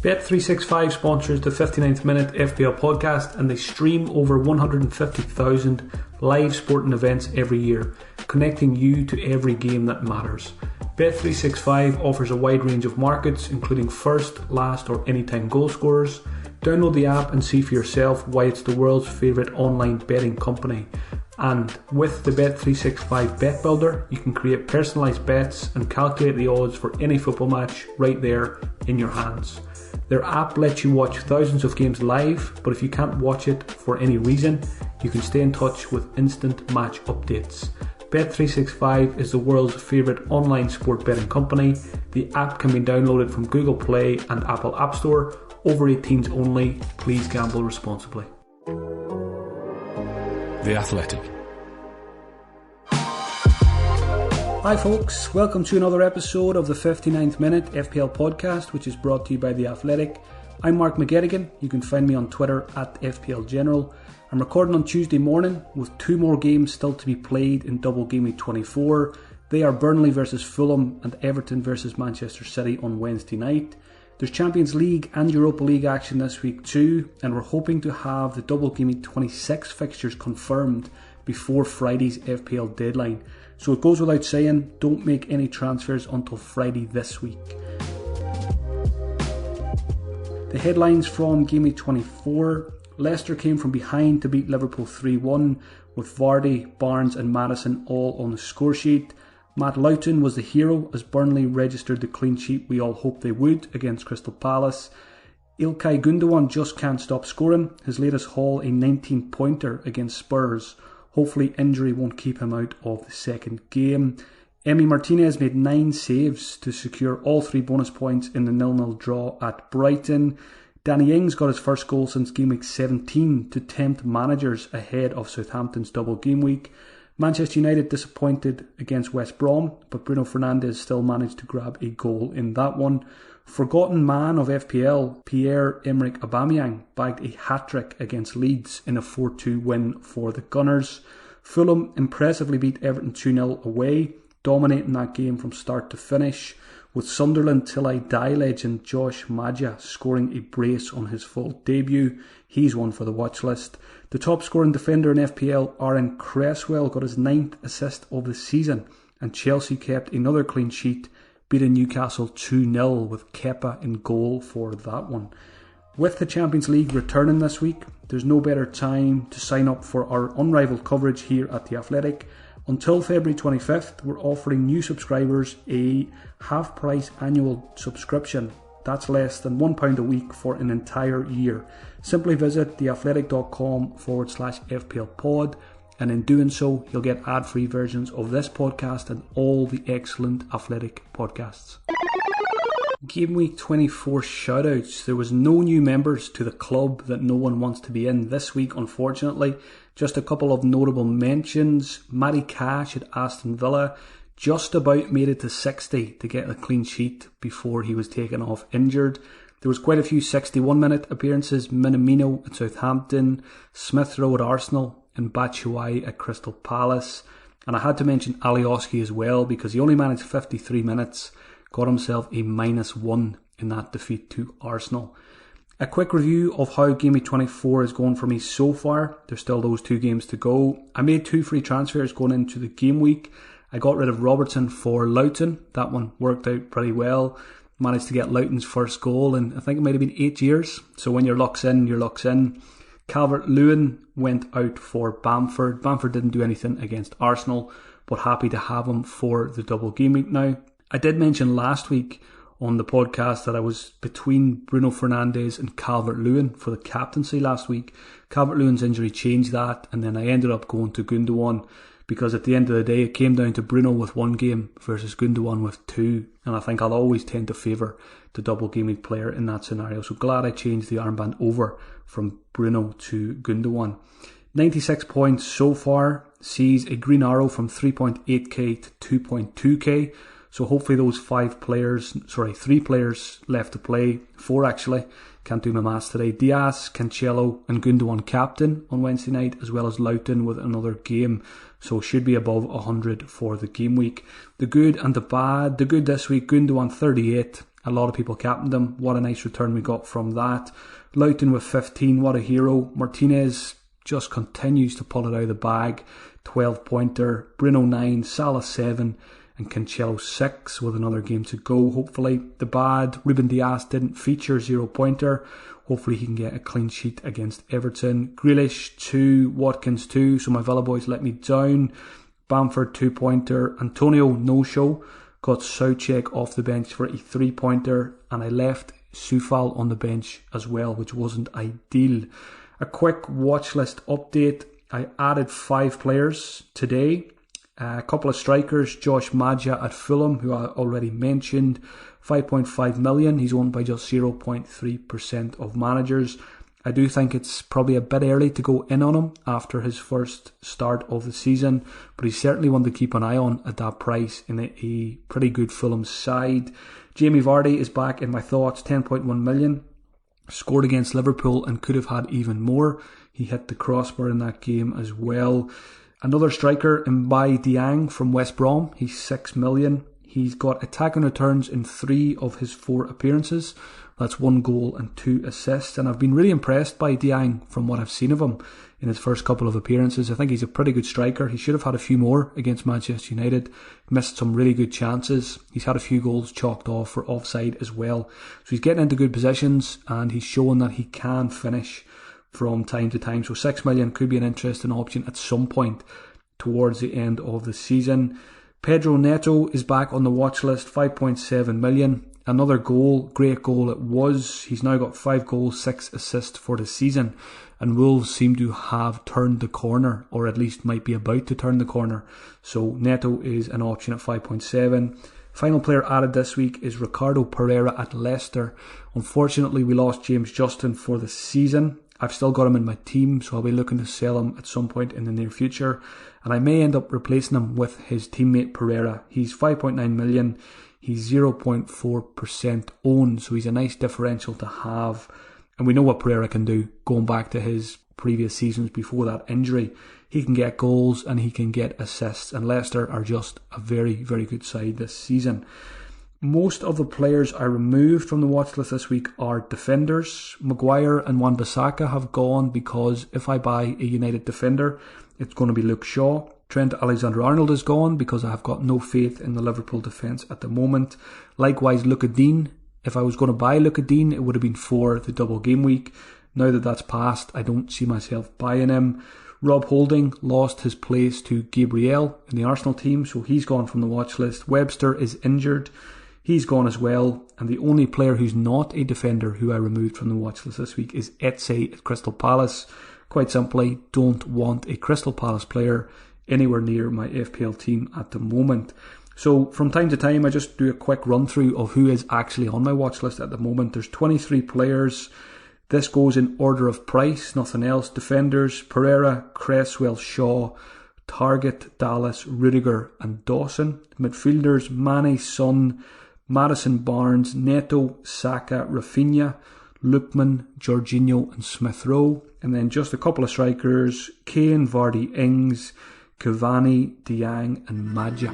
Bet365 sponsors the 59th Minute FPL podcast, and they stream over 150,000 live sporting events every year, connecting you to every game that matters. Bet365 offers a wide range of markets, including first, last or anytime goal scorers. Download the app and see for yourself why it's the world's favourite online betting company. And with the Bet365 Bet Builder, you can create personalised bets and calculate the odds for any football match right there in your hands. Their app lets you watch thousands of games live, but if you can't watch it for any reason, you can stay in touch with instant match updates. Bet365 is the world's favourite online sport betting company. The app can be downloaded from Google Play and Apple App Store. Over 18s only. Please gamble responsibly. The Athletic. Hi folks, welcome to another episode of the 59th Minute FPL podcast, which is brought to you by The Athletic. I'm Mark McGettigan. You can find me on Twitter at FPL General. I'm recording on Tuesday morning with two more games still to be played in double Gameweek 24. They are Burnley versus Fulham and Everton versus Manchester City on Wednesday night. There's Champions League and Europa League action this week too, and we're hoping to have the double Gameweek 26 fixtures confirmed before Friday's FPL deadline. So it goes without saying, don't make any transfers until Friday this week. The headlines from Gameweek 24. Leicester came from behind to beat Liverpool 3-1 with Vardy, Barnes and Maddison all on the score sheet. Matt Loughton was the hero as Burnley registered the clean sheet we all hoped they would against Crystal Palace. Ilkay Gundogan just can't stop scoring. His latest haul, a 19-pointer against Spurs. Hopefully injury won't keep him out of the second game. Martinez made 9 saves to secure all 3 bonus points in the 0-0 draw at Brighton. Danny Ings got his first goal since Gameweek 17 to tempt managers ahead of Southampton's double game week. Manchester United disappointed against West Brom, but Bruno Fernandes still managed to grab a goal in that one. Forgotten man of FPL, Pierre-Emerick Aubameyang bagged a hat-trick against Leeds in a 4-2 win for the Gunners. Fulham impressively beat Everton 2-0 away, dominating that game from start to finish, with Sunderland Till I Die legend Josh Maja scoring a brace on his full debut. He's one for the watch list. The top scoring defender in FPL, Aaron Cresswell, got his 9th assist of the season, and Chelsea kept another clean sheet, beating Newcastle 2-0 with Kepa in goal for that one. With the Champions League returning this week, there's no better time to sign up for our unrivaled coverage here at The Athletic. Until February 25th, we're offering new subscribers a half-price annual subscription. That's less than £1 a week for an entire year. Simply visit theathletic.com/FPL pod, and in doing so, you'll get ad-free versions of this podcast and all the excellent Athletic podcasts. Game Week 24 shoutouts. There was no new members to the club that no one wants to be in this week, unfortunately. Just a couple of notable mentions. Matty Cash at Aston Villa just about made it to 60 to get a clean sheet before he was taken off injured. There was quite a few 61-minute appearances. Minamino at Southampton, Smith Rowe at Arsenal, and Batshuayi at Crystal Palace. And I had to mention Alioski as well because he only managed 53 minutes, got himself a -1 in that defeat to Arsenal. A quick review of how Game Week 24 is going for me so far. There's still those 2 games to go. I made 2 free transfers going into the game week. I got rid of Robertson for Loughton. That one worked out pretty well. Managed to get Loughton's first goal in, I think it might have been 8 years. So when your luck's in, your luck's in. Calvert-Lewin went out for Bamford. Bamford didn't do anything against Arsenal, but happy to have him for the double game week now. I did mention last week on the podcast that I was between Bruno Fernandes and Calvert-Lewin for the captaincy last week. Calvert-Lewin's injury changed that, and then I ended up going to Gundogan because at the end of the day it came down to Bruno with 1 game versus Gundogan with 2, and I think I'll always tend to favour the double game week player in that scenario. So glad I changed the armband over from Bruno to Gundogan. 96 points so far, sees a green arrow from 3.8k to 2.2k. So hopefully those 3 players left to play, 4 actually, can't do my maths today. Diaz, Cancelo and Gundogan captain on Wednesday night, as well as Loughton with another game. So should be above 100 for the game week. The good and the bad. The good this week, Gundogan 38 A lot of people captained him. What a nice return we got from that. Luton with 15, what a hero. Martinez just continues to pull it out of the bag. 12-pointer. Bruno 9, Salah 7, and Cancelo 6 with another game to go, hopefully. The bad, Ruben Dias didn't feature, 0-pointer. Hopefully he can get a clean sheet against Everton. Grealish 2, Watkins 2, so my Villa boys let me down. Bamford 2-pointer. Antonio no-show. Got Soucek off the bench for a 3-pointer, and I left Soufal on the bench as well, which wasn't ideal. A quick watch list update. I added 5 players today. A couple of strikers, Josh Maja at Fulham, who I already mentioned. 5.5 million. He's owned by just 0.3% of managers. I do think it's probably a bit early to go in on him after his first start of the season, but he's certainly one to keep an eye on at that price in a pretty good Fulham side. Jamie Vardy is back in my thoughts, 10.1 million. Scored against Liverpool and could have had even more. He hit the crossbar in that game as well. Another striker, Mbai Diang from West Brom. He's 6 million. He's got attacking returns in 3 of his 4 appearances. That's 1 goal and 2 assists. And I've been really impressed by Diang from what I've seen of him in his first couple of appearances. I think he's a pretty good striker. He should have had a few more against Manchester United. Missed some really good chances. He's had a few goals chalked off for offside as well. So he's getting into good positions and he's showing that he can finish from time to time. So 6 million could be an interesting option at some point towards the end of the season. Pedro Nato is back on the watch list, 5.7 million. Another goal, great goal it was. He's now got 5 goals, 6 assists for the season. And Wolves seem to have turned the corner, or at least might be about to turn the corner. So Neto is an option at 5.7. Final player added this week is Ricardo Pereira at Leicester. Unfortunately, we lost James Justin for the season. I've still got him in my team, so I'll be looking to sell him at some point in the near future. And I may end up replacing him with his teammate Pereira. He's 5.9 million. He's 0.4% owned, so he's a nice differential to have. And we know what Pereira can do, going back to his previous seasons before that injury. He can get goals and he can get assists, and Leicester are just a very, very good side this season. Most of the players I removed from the watch list this week are defenders. Maguire and Wan-Bissaka have gone because if I buy a United defender, it's going to be Luke Shaw. Trent Alexander-Arnold is gone because I have got no faith in the Liverpool defence at the moment. Likewise, Luka Dean. If I was going to buy Luka Dean, it would have been for the double game week. Now that that's passed, I don't see myself buying him. Rob Holding lost his place to Gabriel in the Arsenal team, so he's gone from the watch list. Webster is injured. He's gone as well. And the only player who's not a defender who I removed from the watch list this week is Etse at Crystal Palace. Quite simply, don't want a Crystal Palace player anywhere near my FPL team at the moment. So from time to time, I just do a quick run through of who is actually on my watch list at the moment. There's 23 players. This goes in order of price, nothing else. Defenders, Pereira, Cresswell, Shaw, Target, Dallas, Rudiger and Dawson. Midfielders, Mane, Son, Maddison, Barnes, Neto, Saka, Rafinha, Lookman, Jorginho and Smith Rowe. And then just a couple of strikers, Kane, Vardy, Ings, Cavani, Diang and Maja.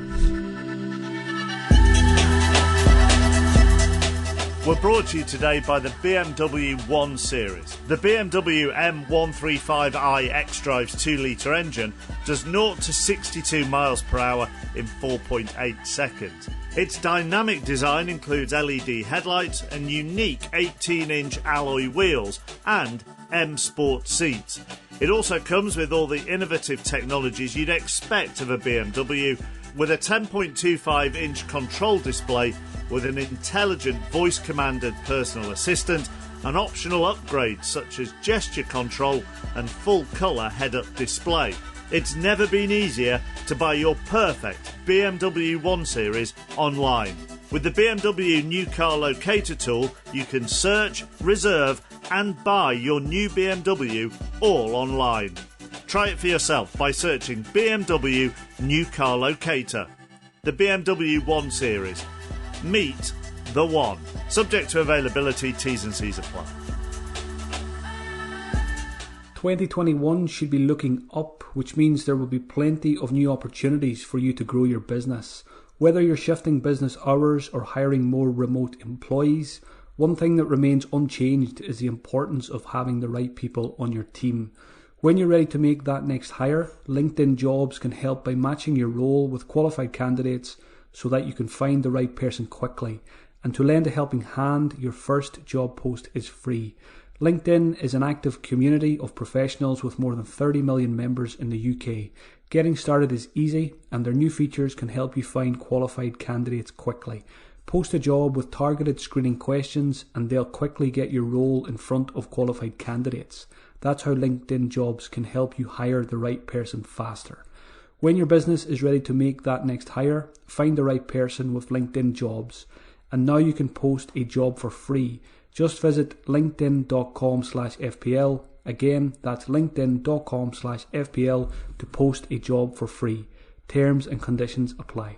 We're brought to you today by the BMW 1 Series. The BMW M135i xDrive's 2-litre engine does 0 to 62 miles per hour in 4.8 seconds. Its dynamic design includes LED headlights and unique 18-inch alloy wheels and M Sport seats. It also comes with all the innovative technologies you'd expect of a BMW, with a 10.25-inch control display with an intelligent voice-commanded personal assistant and optional upgrades such as gesture control and full-colour head-up display. It's never been easier to buy your perfect BMW 1 Series online. With the BMW New Car Locator tool, you can search, reserve and buy your new BMW all online. Try it for yourself by searching BMW New Car Locator. The BMW 1 Series. Meet the one. Subject to availability, T's and C's apply. 2021 should be looking up, which means there will be plenty of new opportunities for you to grow your business. Whether you're shifting business hours or hiring more remote employees, one thing that remains unchanged is the importance of having the right people on your team. When you're ready to make that next hire, LinkedIn Jobs can help by matching your role with qualified candidates so that you can find the right person quickly. And to lend a helping hand, your first job post is free. LinkedIn is an active community of professionals with more than 30 million members in the UK. Getting started is easy, and their new features can help you find qualified candidates quickly. Post a job with targeted screening questions and they'll quickly get your role in front of qualified candidates. That's how LinkedIn Jobs can help you hire the right person faster. When your business is ready to make that next hire, find the right person with LinkedIn Jobs. And now you can post a job for free. Just visit linkedin.com/FPL. Again, that's linkedin.com/FPL to post a job for free. Terms and conditions apply.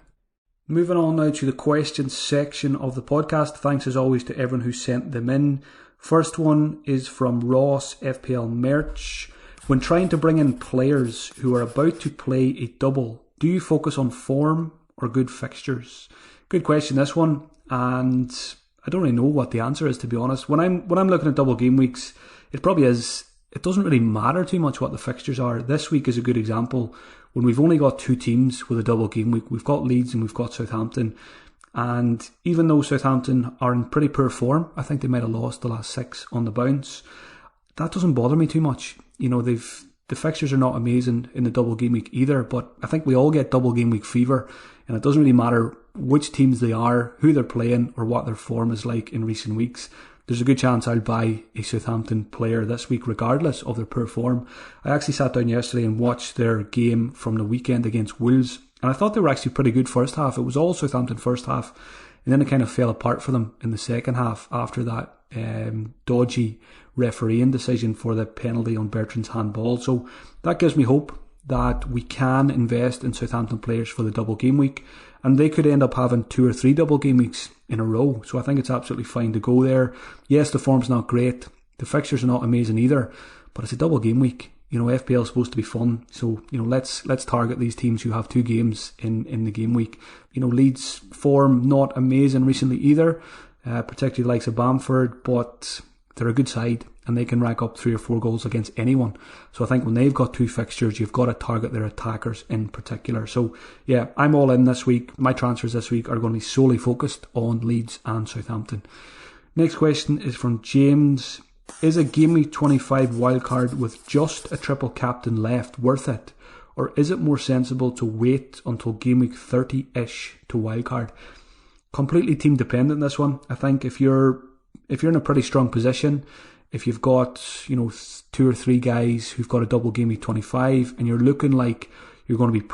Moving on now to the questions section of the podcast. Thanks as always to everyone who sent them in. First one is from Ross, FPL Merch. When trying to bring in players who are about to play a double, do you focus on form or good fixtures? Good question, this one. And I don't really know what the answer is, to be honest. When I'm looking at double game weeks, it doesn't really matter too much what the fixtures are. This week is a good example. When we've only got two teams with a double game week, we've got Leeds and we've got Southampton. And even though Southampton are in pretty poor form, I think they might have lost the last 6 on the bounce. That doesn't bother me too much. You know, the fixtures are not amazing in the double game week either, but I think we all get double game week fever, and it doesn't really matter which teams they are, who they're playing, or what their form is like in recent weeks. There's a good chance I'll buy a Southampton player this week regardless of their poor form. I actually sat down yesterday and watched their game from the weekend against Wolves, and I thought they were actually pretty good first half. It was all Southampton first half, and then it kind of fell apart for them in the second half after that dodgy refereeing decision for the penalty on Bertrand's handball. So that gives me hope that we can invest in Southampton players for the double game week, and they could end up having 2 or 3 double game weeks in a row. So I think it's absolutely fine to go there. Yes, the form's not great, the fixtures are not amazing either, but it's a double game week. You know, FPL is supposed to be fun, so you know, let's target these teams who have 2 games in the game week. You know, Leeds' form not amazing recently either, particularly the likes of Bamford, but they're a good side and they can rack up 3 or 4 goals against anyone. So I think when they've got 2 fixtures, you've got to target their attackers in particular. So yeah, I'm all in this week. My transfers this week are going to be solely focused on Leeds and Southampton. Next question is from James. Is a Game Week 25 wildcard with just a triple captain left worth it? Or is it more sensible to wait until Game Week 30-ish to wildcard? Completely team dependent, this one. I think if you're in a pretty strong position, if you've got, you know, 2 or 3 guys who've got a double Game Week 25 and you're looking like you're going to be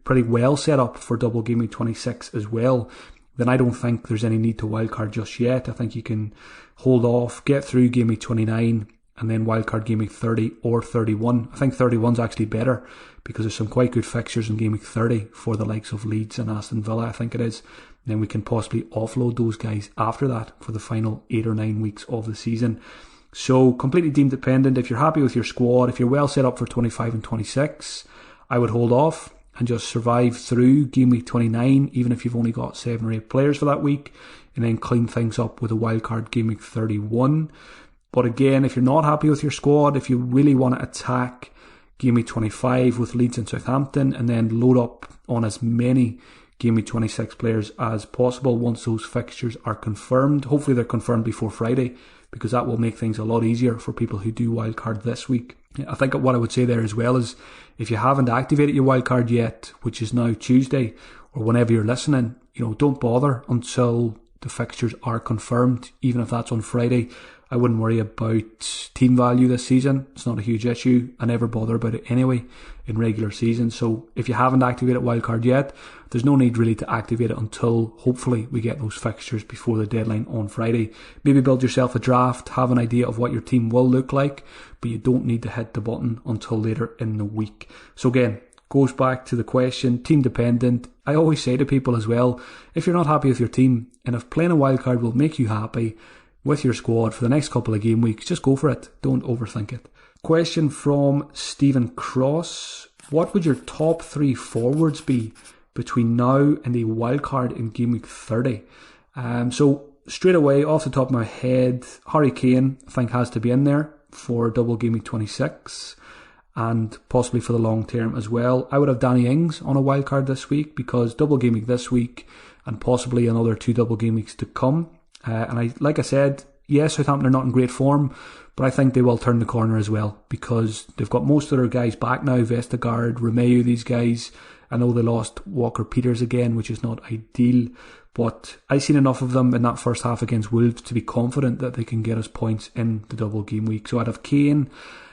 pretty well set up for double Game Week 26 as well, then I don't think there's any need to wildcard just yet. I think you can hold off, get through Game Week 29 and then wildcard Game Week 30 or 31. I think 31's actually better because there's some quite good fixtures in Game Week 30 for the likes of Leeds and Aston Villa, I think it is. And then we can possibly offload those guys after that for the final 8 or 9 weeks of the season. So completely team dependent. If you're happy with your squad, if you're well set up for 25 and 26, I would hold off and just survive through Game Week 29, even if you've only got 7 or 8 players for that week, and then clean things up with a wildcard Game Week 31. But again, if you're not happy with your squad, if you really want to attack Game Week 25 with Leeds and Southampton and then load up on as many Game Week 26 players as possible once those fixtures are confirmed. Hopefully they're confirmed before Friday, because that will make things a lot easier for people who do wildcard this week. I think what I would say there as well is, if you haven't activated your wildcard yet, which is now Tuesday, or whenever you're listening, you know, don't bother until the fixtures are confirmed, even if that's on Friday. I wouldn't worry about team value this season. It's not a huge issue. I never bother about it anyway in regular season. So if you haven't activated wildcard yet, there's no need really to activate it until hopefully we get those fixtures before the deadline on Friday. Maybe build yourself a draft, have an idea of what your team will look like, but you don't need to hit the button until later in the week. So again, goes back to the question, team dependent. I always say to people as well, if you're not happy with your team, and if playing a wildcard will make you happy with your squad for the next couple of game weeks, just go for it. Don't overthink it. Question from Stephen Cross. What would your top 3 forwards be between now and a wildcard in Gameweek 30. So straight away, off the top of my head, Harry Kane I think has to be in there for double Gameweek 26 and possibly for the long term as well. I would have Danny Ings on a wildcard this week because double Gameweek this week and possibly another 2 double game weeks to come. Like I said, yes, Southampton are not in great form, but I think they will turn the corner as well because they've got most of their guys back now, Vestergaard, Romeu, these guys. I know they lost Walker-Peters again, which is not ideal, but I've seen enough of them in that first half against Wolves to be confident that they can get us points in the double game week. So I'd have Kane,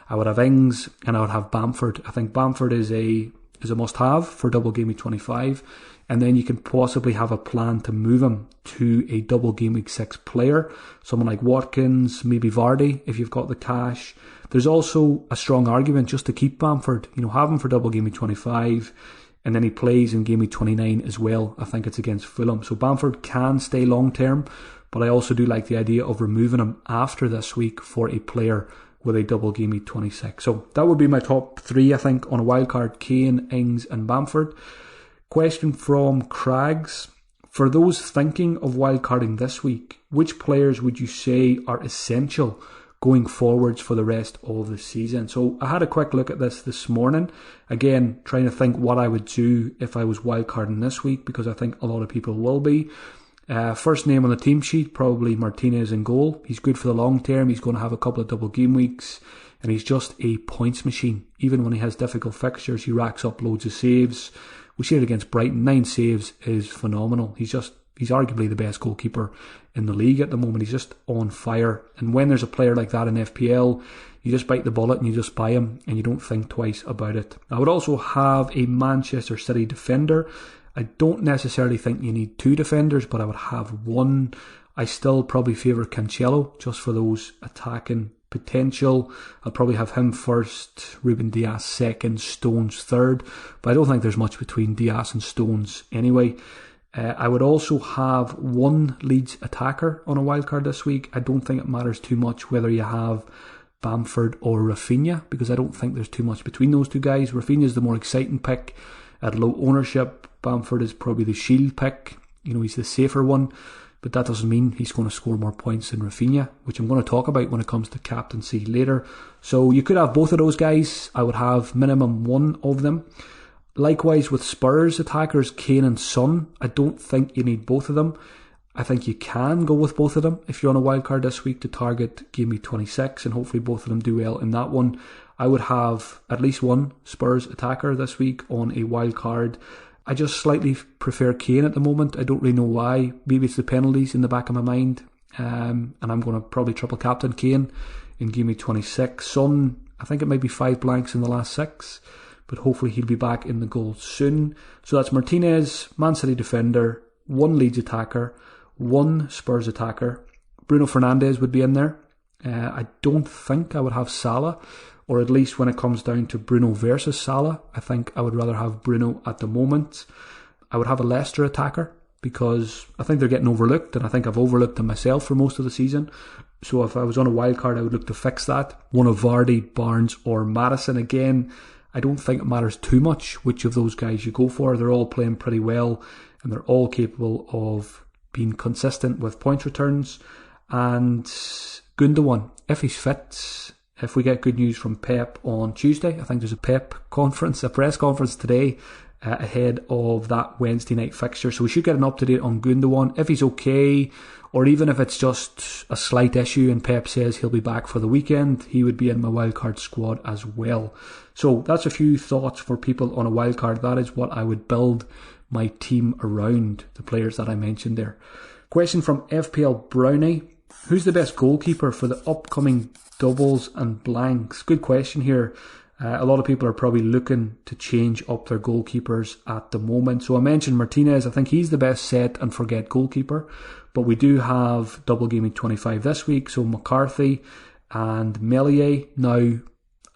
I would have Ings, and I would have Bamford. I think Bamford is a must-have for double game week 25, and then you can possibly have a plan to move him to a double game week 6 player, someone like Watkins, maybe Vardy if you've got the cash. There's also a strong argument just to keep Bamford, have him for double game week 25, and then he plays in game week 29 as well. I think it's against Fulham, so Bamford can stay long term, but I also do like the idea of removing him after this week for a player with a double game week 26. So that would be my top 3, I think, on a wildcard: Kane, Ings and Bamford. Question from Craigs. For those thinking of wildcarding this week, which players would you say are essential going forwards for the rest of the season? So I had a quick look at this morning. Again, trying to think what I would do if I was wildcarding this week, because I think a lot of people will be. First name on the team sheet, probably Martinez in goal. He's good for the long term. He's going to have a couple of double game weeks, and he's just a points machine. Even when he has difficult fixtures, he racks up loads of saves. We see it against Brighton. 9 saves is phenomenal. He's arguably the best goalkeeper in the league at the moment. He's just on fire. And when there's a player like that in FPL, you just bite the bullet and you just buy him and you don't think twice about it. I would also have a Manchester City defender. I don't necessarily think you need 2 defenders, but I would have 1. I still probably favour Cancelo just for those attacking potential. I'll probably have him first, Ruben Dias second, Stones third, but I don't think there's much between Dias and Stones anyway. I would also have 1 Leeds attacker on a wildcard this week. I don't think it matters too much whether you have Bamford or Rafinha, because I don't think there's too much between those 2 guys. Rafinha is the more exciting pick at low ownership. Bamford is probably the shield pick. He's the safer one. But that doesn't mean he's going to score more points than Rafinha, which I'm going to talk about when it comes to captaincy later. So you could have both of those guys. I would have minimum 1 of them. Likewise with Spurs attackers, Kane and Son. I don't think you need both of them. I think you can go with both of them if you're on a wildcard this week to target Game Week 26, and hopefully both of them do well in that one. I would have at least 1 Spurs attacker this week on a wildcard. I just slightly prefer Kane at the moment. I don't really know why. Maybe it's the penalties in the back of my mind. And I'm going to probably triple captain Kane in Game Week 26. Son, I think it might be 5 blanks in the last 6, but hopefully he'll be back in the goal soon. So that's Martinez, Man City defender, 1 Leeds attacker, 1 Spurs attacker. Bruno Fernandes would be in there. I don't think I would have Salah, or at least when it comes down to Bruno versus Salah, I think I would rather have Bruno at the moment. I would have a Leicester attacker because I think they're getting overlooked, and I think I've overlooked them myself for most of the season. So if I was on a wild card, I would look to fix that. One of Vardy, Barnes or Maddison. Again, I don't think it matters too much which of those guys you go for. They're all playing pretty well and they're all capable of being consistent with points returns. And Gundogan, if he's fit, if we get good news from Pep on Tuesday, I think there's a Pep conference, a press conference today ahead of that Wednesday night fixture. So we should get an up-to-date on Gundogan. If he's okay, or even if it's just a slight issue and Pep says he'll be back for the weekend, he would be in my wildcard squad as well. So that's a few thoughts for people on a wildcard. That is what I would build my team around, the players that I mentioned there. Question from FPL Brownie. Who's the best goalkeeper for the upcoming doubles and blanks? Good question here. A lot of people are probably looking to change up their goalkeepers at the moment. So I mentioned Martinez. I think he's the best set and forget goalkeeper. But we do have double game week 25 this week. So McCarthy and Meslier. Now,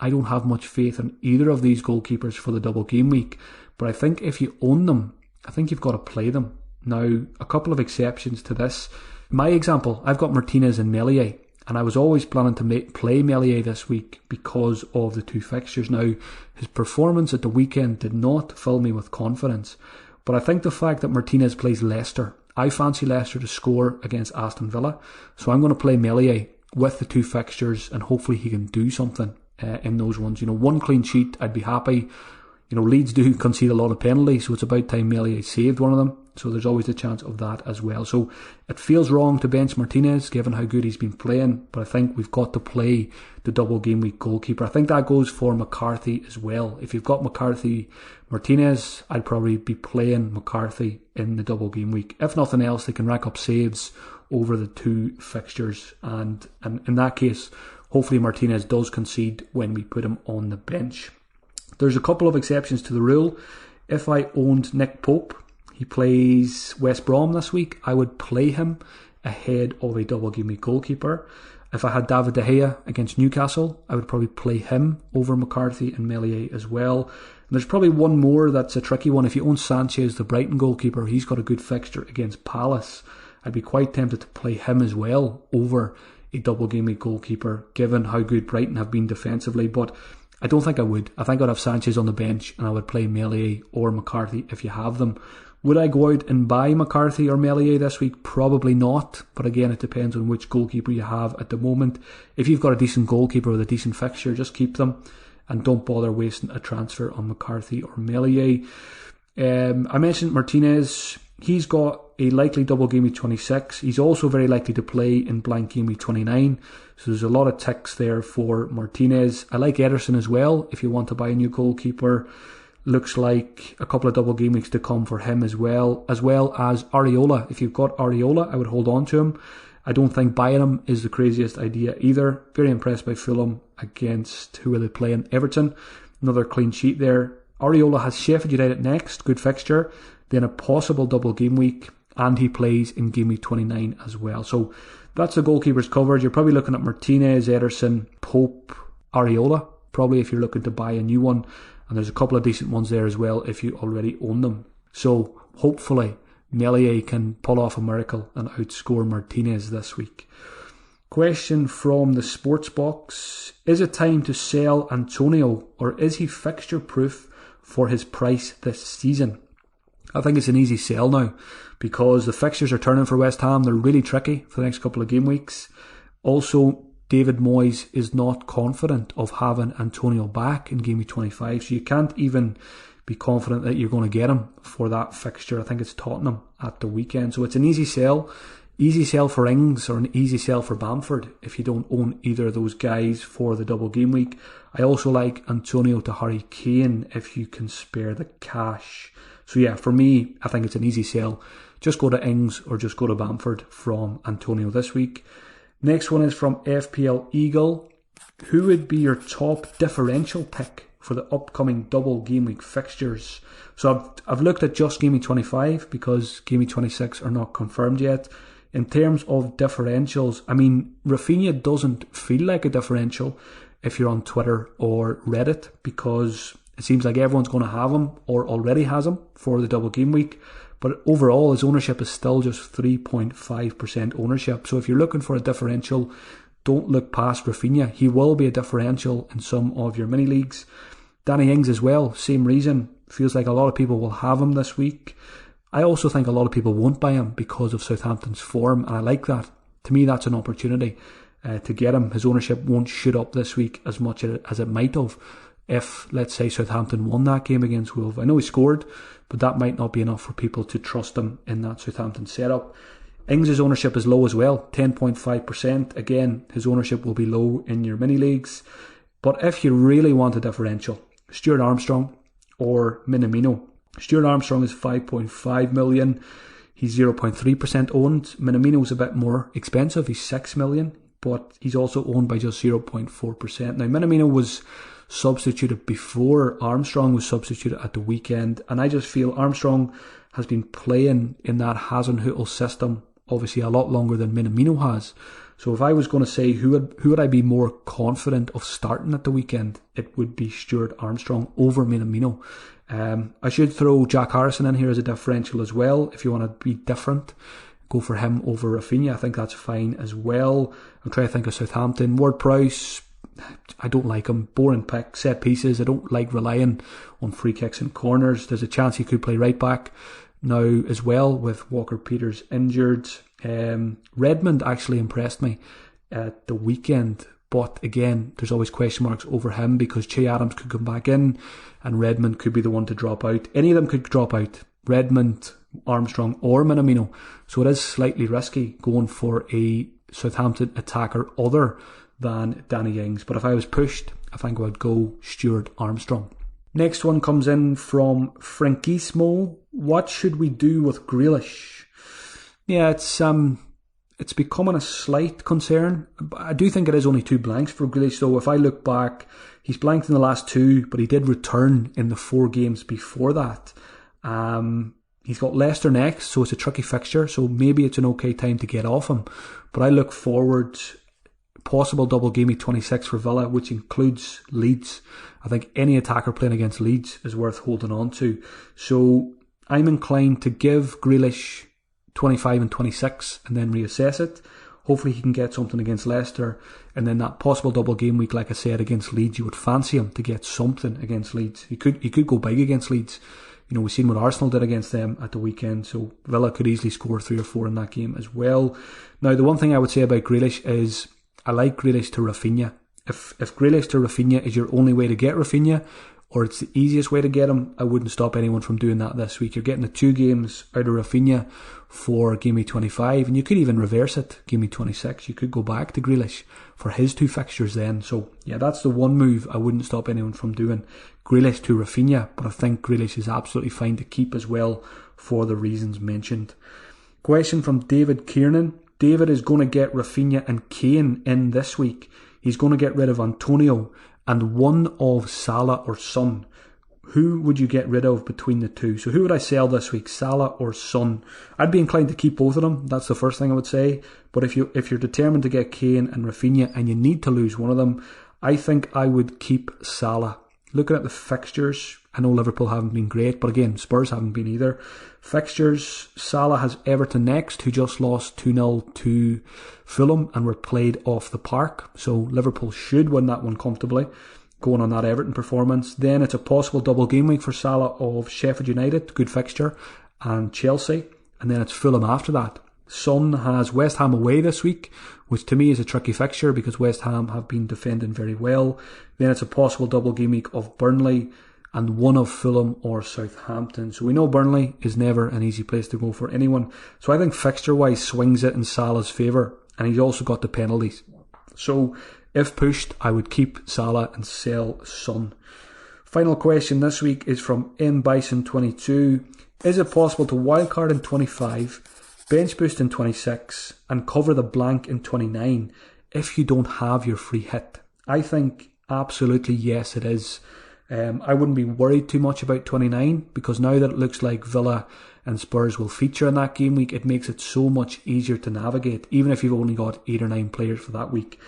I don't have much faith in either of these goalkeepers for the double game week. But I think if you own them, I think you've got to play them. Now, a couple of exceptions to this. My example, I've got Martinez and Meslier, and I was always planning to play Meslier this week because of the 2 fixtures. Now, his performance at the weekend did not fill me with confidence, But I think the fact that Martinez plays Leicester, I fancy Leicester to score against Aston Villa. So I'm going to play Meslier with the 2 fixtures, and hopefully he can do something in those ones. 1 clean sheet, I'd be happy. Leeds do concede a lot of penalties, so it's about time Meslier saved one of them. So there's always the chance of that as well. So it feels wrong to bench Martinez, given how good he's been playing. But I think we've got to play the double game week goalkeeper. I think that goes for McCarthy as well. If you've got McCarthy, Martinez, I'd probably be playing McCarthy in the double game week. If nothing else, they can rack up saves over the 2 fixtures. And in that case, hopefully Martinez does concede when we put him on the bench. There's a couple of exceptions to the rule. If I owned Nick Pope, he plays West Brom this week, I would play him ahead of a double game week goalkeeper. If I had David De Gea against Newcastle, I would probably play him over McCarthy and Meslier as well. And there's probably one more that's a tricky one. If you own Sanchez, the Brighton goalkeeper, he's got a good fixture against Palace. I'd be quite tempted to play him as well over a double game week goalkeeper, given how good Brighton have been defensively. But I don't think I would. I think I'd have Sanchez on the bench and I would play Meslier or McCarthy if you have them. Would I go out and buy McCarthy or Meslier this week? Probably not. But again, it depends on which goalkeeper you have at the moment. If you've got a decent goalkeeper with a decent fixture, just keep them and don't bother wasting a transfer on McCarthy or Meslier. I mentioned Martinez. He's got a likely double game week 26. He's also very likely to play in blank game week 29. So there's a lot of ticks there for Martinez. I like Ederson as well if you want to buy a new goalkeeper. Looks like a couple of double game weeks to come for him as well as Areola. If you've got Areola, I would hold on to him. I don't think buying him is the craziest idea either. Very impressed by Fulham against, who are they playing? Everton. Another clean sheet there. Areola has Sheffield United next, good fixture. Then a possible double game week, and he plays in game week 29 as well. So that's the goalkeepers covered. You're probably looking at Martinez, Ederson, Pope, Areola, probably if you're looking to buy a new one. And there's a couple of decent ones there as well if you already own them. So hopefully Meslier can pull off a miracle and outscore Martinez this week. Question from the sports box. Is it time to sell Antonio, or is he fixture proof for his price this season? I think it's an easy sell now because the fixtures are turning for West Ham. They're really tricky for the next couple of game weeks. Also, David Moyes is not confident of having Antonio back in game week 25, so you can't even be confident that you're going to get him for that fixture. I think it's Tottenham at the weekend, so it's an easy sell. Easy sell for Ings or an easy sell for Bamford if you don't own either of those guys for the double game week. I also like Antonio to Harry Kane if you can spare the cash. So yeah, for me, I think it's an easy sell. Just go to Ings or just go to Bamford from Antonio this week. Next one is from FPL Eagle. Who would be your top differential pick for the upcoming double game week fixtures? So I've looked at just game week 25 because game week 26 are not confirmed yet. In terms of differentials, I mean, Rafinha doesn't feel like a differential if you're on Twitter or Reddit, because it seems like everyone's going to have him or already has him for the double game week. But overall, his ownership is still just 3.5% ownership. So if you're looking for a differential, don't look past Rafinha. He will be a differential in some of your mini leagues. Danny Ings as well, same reason. Feels like a lot of people will have him this week. I also think a lot of people won't buy him because of Southampton's form, and I like that. To me, that's an opportunity to get him. His ownership won't shoot up this week as much as it might have if, let's say, Southampton won that game against Wolves. I know he scored, but that might not be enough for people to trust him in that Southampton setup. Ings' ownership is low as well, 10.5%. Again, his ownership will be low in your mini leagues. But if you really want a differential, Stuart Armstrong or Minamino. Stuart Armstrong is 5.5 million. He's 0.3% owned. Minamino's a bit more expensive. He's 6 million, but he's also owned by just 0.4%. Now, Minamino was substituted before Armstrong was substituted at the weekend, and I just feel Armstrong has been playing in that Hasenhüttl system obviously a lot longer than Minamino has. So if I was going to say who would I be more confident of starting at the weekend, it would be Stuart Armstrong over Minamino. I should throw Jack Harrison in here as a differential as well. If you want to be different, go for him over Rafinha. I think that's fine as well. I'm trying to think of Southampton. Ward-Prowse, I don't like him. Boring pick, set pieces. I don't like relying on free kicks and corners. There's a chance he could play right back now as well with Walker-Peters injured. Redmond actually impressed me at the weekend, but again, there's always question marks over him because Che Adams could come back in and Redmond could be the one to drop out. Any of them could drop out. Redmond, Armstrong or Minamino. So it is slightly risky going for a Southampton attacker other than Danny Ings. But if I was pushed, I think I would go Stuart Armstrong. Next one comes in from Frankismo. What should we do with Grealish? Yeah, it's becoming a slight concern. I do think it is only 2 blanks for Grealish, though. If I look back, he's blanked in the last 2, but he did return in the 4 games before that. He's got Leicester next, so it's a tricky fixture, so maybe it's an okay time to get off him. But I look forward, possible double game week 26 for Villa, which includes Leeds. I think any attacker playing against Leeds is worth holding on to. So I'm inclined to give Grealish 25 and 26 and then reassess it. Hopefully he can get something against Leicester, and then that possible double game week, like I said, against Leeds, you would fancy him to get something against Leeds. He could go big against Leeds. You know, we've seen what Arsenal did against them at the weekend, so Villa could easily score 3 or 4 in that game as well. Now, the one thing I would say about Grealish is I like Grealish to Rafinha. If Grealish to Rafinha is your only way to get Rafinha, or it's the easiest way to get him, I wouldn't stop anyone from doing that this week. You're getting the 2 games out of Rafinha for game week 25, and you could even reverse it, game week 26. You could go back to Grealish for his 2 fixtures then. So yeah, that's the one move I wouldn't stop anyone from doing. Grealish to Rafinha, but I think Grealish is absolutely fine to keep as well for the reasons mentioned. Question from David Kiernan. David is going to get Rafinha and Kane in this week. He's going to get rid of Antonio and one of Salah or Son. Who would you get rid of between the 2? So who would I sell this week, Salah or Son? I'd be inclined to keep both of them. That's the first thing I would say. But if you're determined to get Kane and Rafinha and you need to lose one of them, I think I would keep Salah. Looking at the fixtures, I know Liverpool haven't been great, but again, Spurs haven't been either. Fixtures, Salah has Everton next, who just lost 2-0 to Fulham and were played off the park. So Liverpool should win that one comfortably, going on that Everton performance. Then it's a possible double game week for Salah of Sheffield United, good fixture, and Chelsea. And then it's Fulham after that. Son has West Ham away this week, which to me is a tricky fixture because West Ham have been defending very well. Then it's a possible double game week of Burnley and one of Fulham or Southampton. So we know Burnley is never an easy place to go for anyone. So I think fixture-wise swings it in Salah's favour, and he's also got the penalties. So if pushed, I would keep Salah and sell Son. Final question this week is from mbison22. Is it possible to wildcard in 25, bench boost in 26 and cover the blank in 29 if you don't have your free hit? I think absolutely yes it is. I wouldn't be worried too much about 29 because now that it looks like Villa and Spurs will feature in that game week, it makes it so much easier to navigate, even if you've only got 8 or 9 players for that week.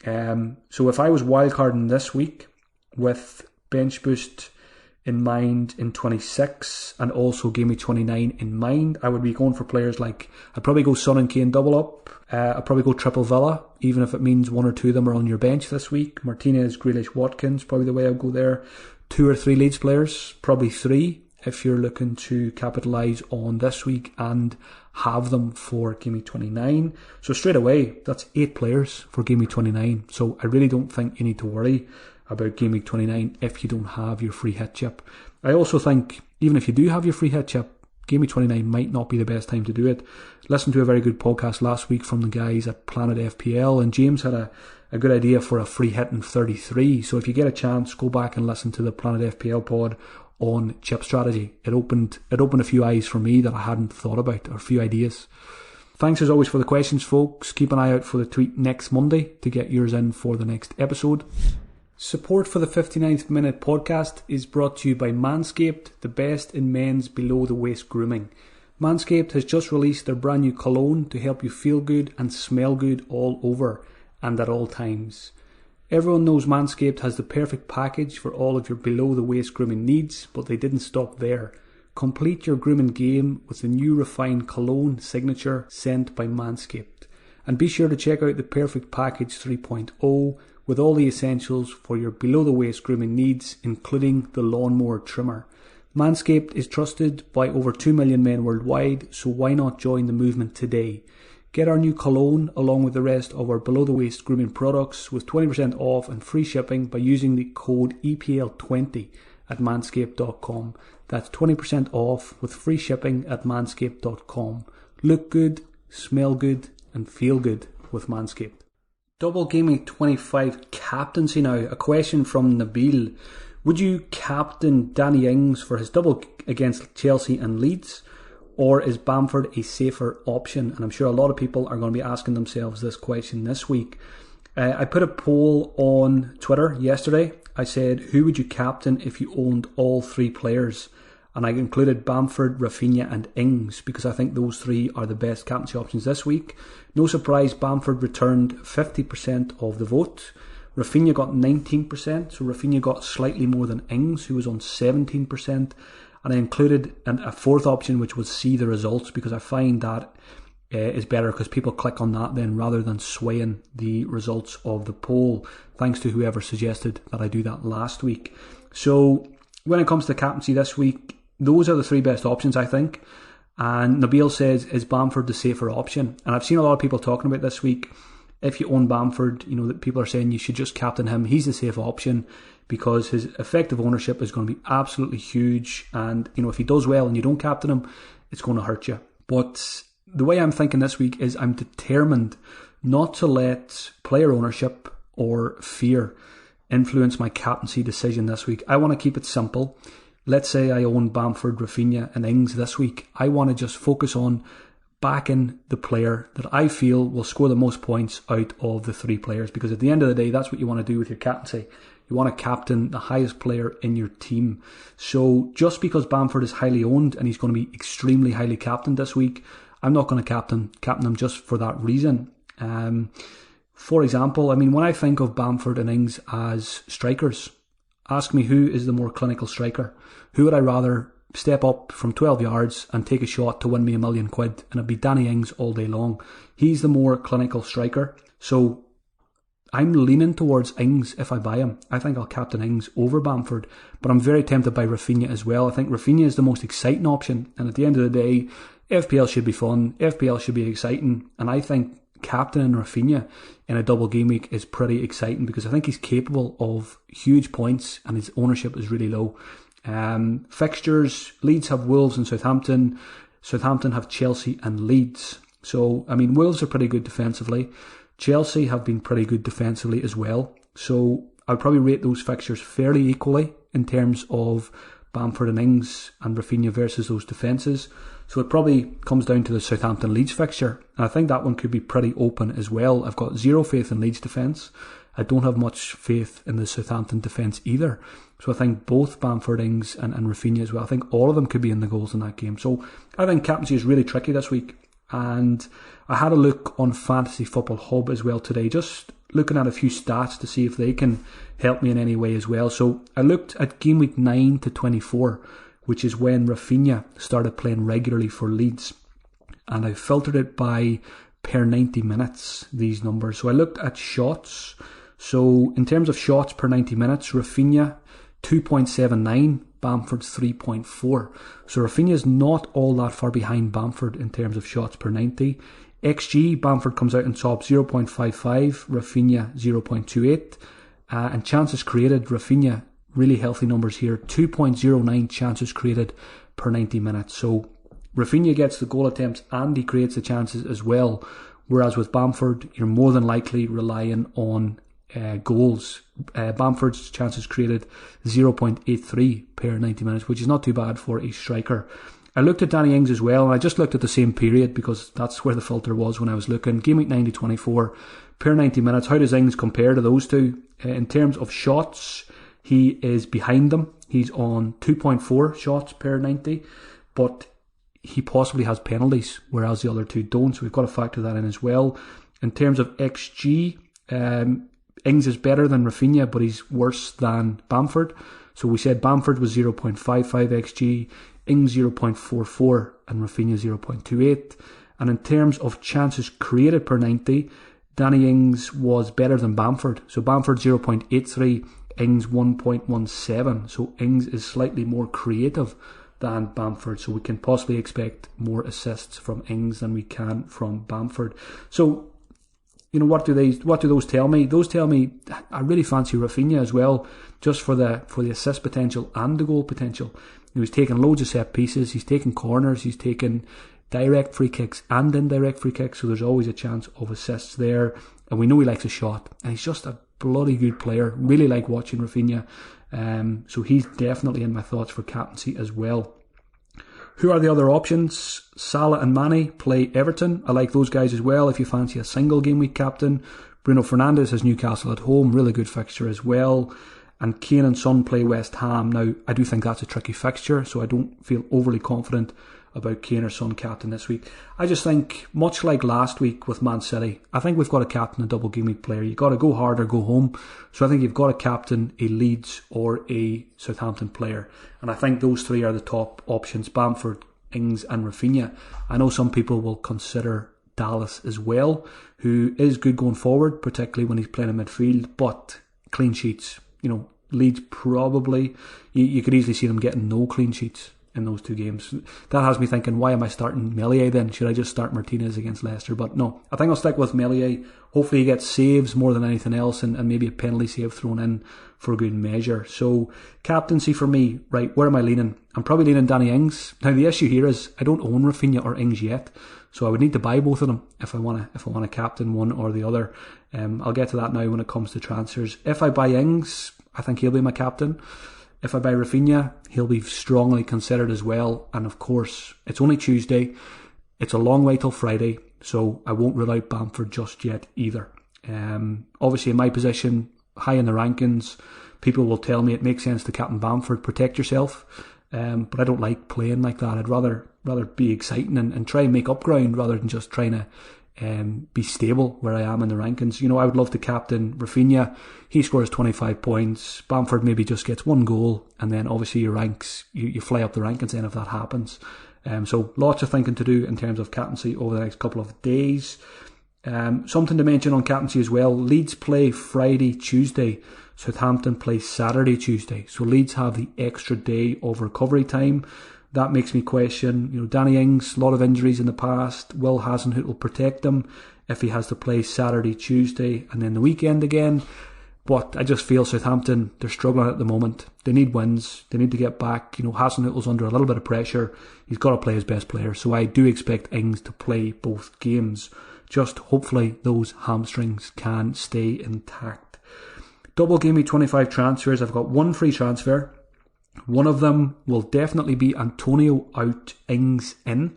So if I was wildcarding this week with bench boost in mind in 26 and also game week 29 in mind, I would be going for players like, I'd probably go Son and Kane double up. I'd probably go triple Villa, even if it means 1 or 2 of them are on your bench this week. Martinez, Grealish, Watkins, probably the way I'd go there. 2 or 3 Leeds players, probably 3 if you're looking to capitalise on this week and have them for game week 29. So straight away, that's 8 players for game week 29. So I really don't think you need to worry about game week 29 if you don't have your free hit chip. I also think even if you do have your free hit chip, game week 29 might not be the best time to do it. Listened to a very good podcast last week from the guys at Planet FPL, and James had a good idea for a free hit in 33. So if you get a chance, go back and listen to the Planet FPL pod on chip strategy. It opened a few eyes for me that I hadn't thought about, or a few ideas. Thanks as always for the questions, folks. Keep an eye out for the tweet next Monday to get yours in for the next episode. Support for the 59th Minute podcast is brought to you by Manscaped, the best in men's below-the-waist grooming. Manscaped has just released their brand new cologne to help you feel good and smell good all over and at all times. Everyone knows Manscaped has the perfect package for all of your below-the-waist grooming needs, but they didn't stop there. Complete your grooming game with the new refined cologne signature scent by Manscaped. And be sure to check out the Perfect Package 3.0 with all the essentials for your below-the-waist grooming needs, including the lawnmower trimmer. Manscaped is trusted by over 2 million men worldwide, so why not join the movement today? Get our new cologne along with the rest of our below-the-waist grooming products with 20% off and free shipping by using the code EPL20 at manscaped.com. That's 20% off with free shipping at manscaped.com. Look good, smell good, and feel good with Manscaped. Double Gameweek 25 captaincy now. A question from Nabil. Would you captain Danny Ings for his double against Chelsea and Leeds? Or is Bamford a safer option? And I'm sure a lot of people are going to be asking themselves this question this week. I put a poll on Twitter yesterday. I said, who would you captain if you owned all three players? And I included Bamford, Rafinha and Ings because I think those three are the best captaincy options this week. No surprise, Bamford returned 50% of the vote. Rafinha got 19%, so Rafinha got slightly more than Ings, who was on 17%. And I included a fourth option, which was see the results, because I find that is better because people click on that then rather than swaying the results of the poll, thanks to whoever suggested that I do that last week. So when it comes to captaincy this week, those are the three best options, I think. And Nabil says, is Bamford the safer option? And I've seen a lot of people talking about this week, if you own Bamford, that people are saying you should just captain him. He's the safe option because his effective ownership is going to be absolutely huge. And, if he does well and you don't captain him, it's going to hurt you. But the way I'm thinking this week is I'm determined not to let player ownership or fear influence my captaincy decision this week. I want to keep it simple. Let's say I own Bamford, Rafinha and Ings this week. I want to just focus on backing the player that I feel will score the most points out of the three players, because at the end of the day, that's what you want to do with your captaincy. You want to captain the highest player in your team. So just because Bamford is highly owned and he's going to be extremely highly captained this week, I'm not going to captain him just for that reason. For example, when I think of Bamford and Ings as strikers, ask me who is the more clinical striker. Who would I rather step up from 12 yards and take a shot to win me £1 million? And it'd be Danny Ings all day long. He's the more clinical striker. So I'm leaning towards Ings if I buy him. I think I'll captain Ings over Bamford, but I'm very tempted by Rafinha as well. I think Rafinha is the most exciting option, and at the end of the day, FPL should be fun, FPL should be exciting, and I think captaining Rafinha in a double game week is pretty exciting because I think he's capable of huge points and his ownership is really low. Fixtures, Leeds have Wolves and Southampton. Southampton have Chelsea and Leeds. So, Wolves are pretty good defensively. Chelsea have been pretty good defensively as well. So, I'll probably rate those fixtures fairly equally in terms of Bamford and Ings and Rafinha versus those defences. So it probably comes down to the Southampton Leeds fixture. And I think that one could be pretty open as well. I've got zero faith in Leeds defence. I don't have much faith in the Southampton defence either. So I think both Bamford, Ings and Rafinha as well, I think all of them could be in the goals in that game. So I think captaincy is really tricky this week. And I had a look on Fantasy Football Hub as well today, just looking at a few stats to see if they can help me in any way as well. So I looked at game week 9 to 24, which is when Rafinha started playing regularly for Leeds. And I filtered it by per 90 minutes, these numbers. So I looked at shots. So in terms of shots per 90 minutes, Rafinha 2.79, Bamford's 3.4. So Rafinha is not all that far behind Bamford in terms of shots per 90. XG, Bamford comes out on top 0.55, Rafinha 0.28. And chances created, Rafinha, really healthy numbers here, 2.09 chances created per 90 minutes. So Rafinha gets the goal attempts and he creates the chances as well. Whereas with Bamford, you're more than likely relying on goals. Bamford's chances created 0.83 per 90 minutes, which is not too bad for a striker. I looked at Danny Ings as well, and I just looked at the same period because that's where the filter was when I was looking. Game week 9 to 24 per 90 minutes. How does Ings compare to those two? In terms of shots, he is behind them. He's on 2.4 shots per 90, but he possibly has penalties, whereas the other two don't, so we've got to factor that in as well. In terms of XG, Ings is better than Rafinha, but he's worse than Bamford. So we said Bamford was 0.55 XG, Ings 0.44 and Rafinha 0.28. And in terms of chances created per 90, Danny Ings was better than Bamford. So Bamford 0.83, Ings 1.17. So Ings is slightly more creative than Bamford. So we can possibly expect more assists from Ings than we can from Bamford. So, what do those tell me? Those tell me I really fancy Rafinha as well, just for the assist potential and the goal potential. He was taking loads of set pieces, he's taking corners, he's taking direct free kicks and indirect free kicks, so there's always a chance of assists there. And we know he likes a shot, and he's just a bloody good player. Really like watching Rafinha. So he's definitely in my thoughts for captaincy as well. Who are the other options? Salah and Mane play Everton. I like those guys as well if you fancy a single game week captain. Bruno Fernandes has Newcastle at home, really good fixture as well. And Kane and Son play West Ham. Now, I do think that's a tricky fixture, so I don't feel overly confident about Kane or Son captain this week. I just think, much like last week with Man City, I think we've got to captain a double game week player. You've got to go hard or go home. So I think you've got to captain a Leeds or a Southampton player. And I think those three are the top options: Bamford, Ings and Rafinha. I know some people will consider Dallas as well, who is good going forward, particularly when he's playing in midfield, but clean sheets. Leeds probably, you could easily see them getting no clean sheets in those two games. That has me thinking, why am I starting Meslier then? Should I just start Martinez against Leicester? But no, I think I'll stick with Meslier. Hopefully he gets saves more than anything else, and maybe a penalty save thrown in for good measure. So captaincy for me, right, where am I leaning? I'm probably leaning Danny Ings. Now the issue here is I don't own Rafinha or Ings yet, so I would need to buy both of them if I want to captain one or the other. I'll get to that now when it comes to transfers. If I buy Ings, I think he'll be my captain. If I buy Rafinha, he'll be strongly considered as well. And of course, it's only Tuesday. It's a long way till Friday, so I won't rule out Bamford just yet either. Obviously, in my position, high in the rankings, people will tell me it makes sense to captain Bamford, protect yourself. But I don't like playing like that. I'd rather be exciting and try and make up ground rather than just trying to be stable where I am in the rankings. I would love to captain Rafinha. He scores 25 points. Bamford maybe just gets one goal, and then obviously your ranks, you fly up the rankings then if that happens. So lots of thinking to do in terms of captaincy over the next couple of days. Something to mention on captaincy as well: Leeds play Friday, Tuesday. Southampton play Saturday, Tuesday. So Leeds have the extra day of recovery time. That makes me question, Danny Ings, a lot of injuries in the past. Will Hasenhüttl protect him if he has to play Saturday, Tuesday, and then the weekend again? But I just feel Southampton, they're struggling at the moment. They need wins. They need to get back. Hasenhüttl's under a little bit of pressure. He's got to play his best player. So I do expect Ings to play both games. Just hopefully those hamstrings can stay intact. Double game week 25 transfers. I've got one free transfer. One of them will definitely be Antonio out, Ings in.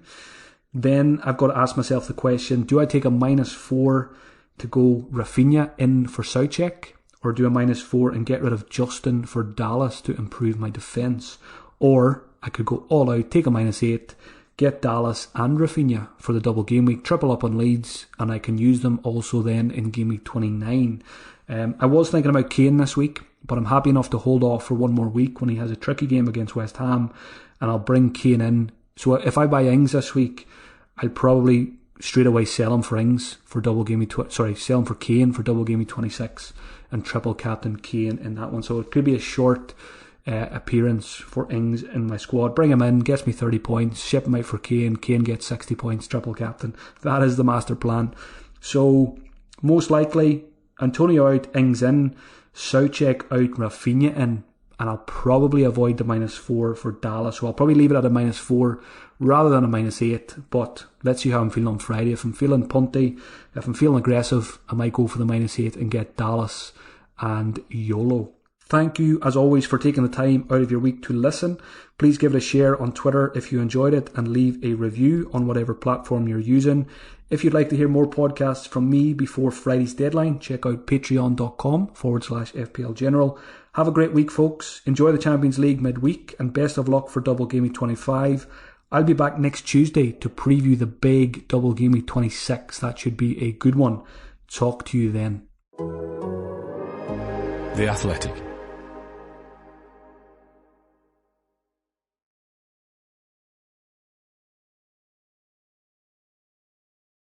Then I've got to ask myself the question, do I take a -4 to go Rafinha in for Soucek? Or do a -4 and get rid of Justin for Dallas to improve my defence? Or I could go all out, take a -8, get Dallas and Rafinha for the double game week, triple up on Leeds, and I can use them also then in game week 29. I was thinking about Kane this week, but I'm happy enough to hold off for one more week when he has a tricky game against West Ham, and I'll bring Kane in. So if I buy Ings this week, I'll probably straight away sell him for Ings for double game week sell him for Kane for double game week 26 and triple captain Kane in that one. So it could be a short appearance for Ings in my squad. Bring him in, gets me 30 points, ship him out for Kane gets 60 points, triple captain. That is the master plan. So most likely Antonio out, Ings in, Soucek out, Rafinha in, and I'll probably avoid the -4 for Dallas. So I'll probably leave it at a -4 rather than a -8. But let's see how I'm feeling on Friday. If I'm feeling punty, if I'm feeling aggressive, I might go for the -8 and get Dallas and YOLO. Thank you, as always, for taking the time out of your week to listen. Please give it a share on Twitter if you enjoyed it, and leave a review on whatever platform you're using. If you'd like to hear more podcasts from me before Friday's deadline, check out patreon.com/FPL General. Have a great week, folks. Enjoy the Champions League midweek, and best of luck for Double Game Week 25. I'll be back next Tuesday to preview the big Double Game Week 26. That should be a good one. Talk to you then. The Athletic.